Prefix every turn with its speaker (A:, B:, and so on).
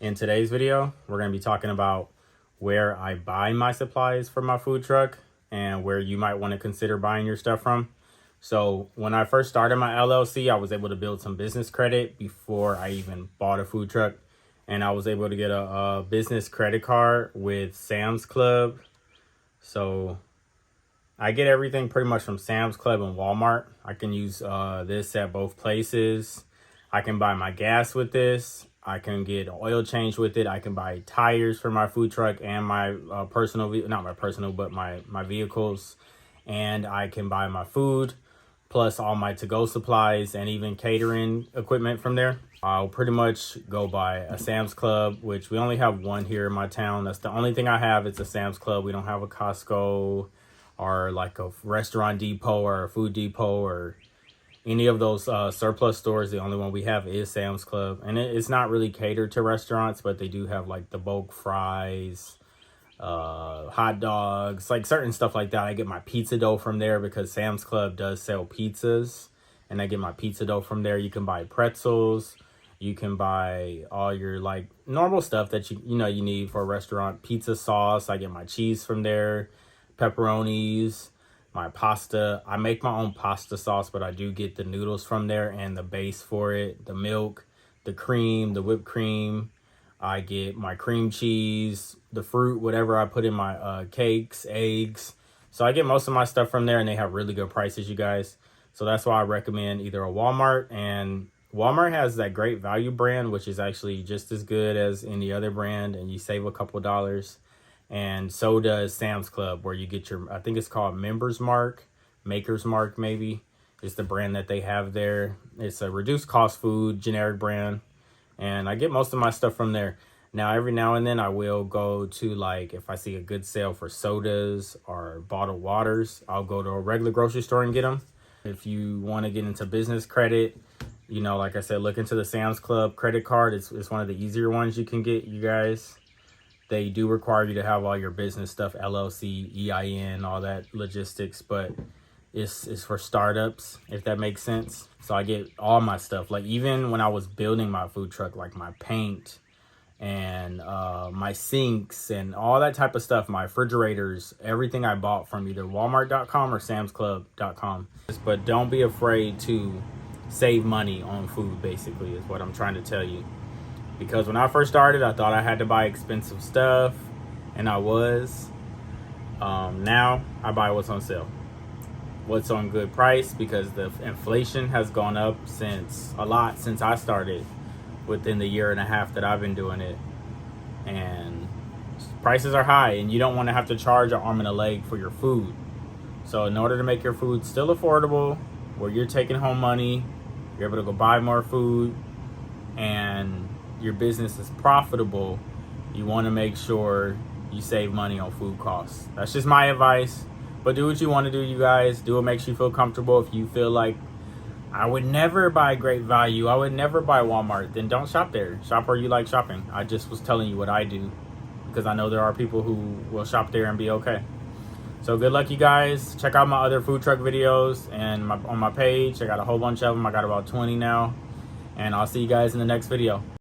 A: In today's video, we're going to be talking about where I buy my supplies for my food truck and where you might want to consider buying your stuff from. So when I first started my LLC, I was able to build some business credit before I even bought a food truck. And I was able to get a business credit card with Sam's Club. So I get everything pretty much from Sam's Club and Walmart. I can use this at both places. I can buy my gas with this. I can get oil change with it. I can buy tires for my food truck and my not my personal, but my vehicles. And I can buy my food, plus all my to-go supplies and even catering equipment from there. I'll pretty much go by a Sam's Club, which we only have one here in my town. That's the only thing I have. It's a Sam's Club. We don't have a Costco or like a restaurant depot or a food depot or any of those surplus stores. The only one we have is Sam's Club, and it's not really catered to restaurants, but they do have like the bulk fries, hot dogs, like certain stuff like that. I get my pizza dough from there because Sam's Club does sell pizzas, and I get my pizza dough from there. You can buy pretzels, you can buy all your like normal stuff that you need for a restaurant. Pizza sauce, I get my cheese from there, pepperonis, my pasta. I make my own pasta sauce, but I do get the noodles from there and the base for it, the milk, the cream, the whipped cream. I get my cream cheese, the fruit, whatever I put in my cakes, eggs. So I get most of my stuff from there, and they have really good prices, you guys. So that's why I recommend either a Walmart, and Walmart has that Great Value brand, which is actually just as good as any other brand, and you save a couple dollars. And so does Sam's Club, where you get your, I think it's called Maker's Mark, maybe, is the brand that they have there. It's a reduced cost food, generic brand. And I get most of my stuff from there. Now, every now and then I will go to, like, if I see a good sale for sodas or bottled waters, I'll go to a regular grocery store and get them. If you want to get into business credit, like I said, look into the Sam's Club credit card. It's one of the easier ones you can get, you guys. They do require you to have all your business stuff, LLC, EIN, all that logistics, but it's for startups, if that makes sense. So I get all my stuff. Like even when I was building my food truck, like my paint and my sinks and all that type of stuff, my refrigerators, everything I bought from either Walmart.com or Sam'sClub.com. But don't be afraid to save money on food, basically, is what I'm trying to tell you. Because when I first started, I thought I had to buy expensive stuff, and I was. Now, I buy what's on sale. What's on good price, because the inflation has gone up since I started within the year and a half that I've been doing it. And prices are high, and you don't want to have to charge an arm and a leg for your food. So in order to make your food still affordable, where you're taking home money, you're able to go buy more food, and your business is profitable, you want to make sure you save money on food costs. That's just my advice. But do what you want to do, you guys. Do what makes you feel comfortable. If you feel like, I would never buy Great Value, I would never buy Walmart, then don't shop there. Shop where you like shopping. I just was telling you what I do, because I know there are people who will shop there and be okay. So good luck, you guys. Check out my other food truck videos and on my page. I got a whole bunch of them. I got about 20 now. And I'll see you guys in the next video.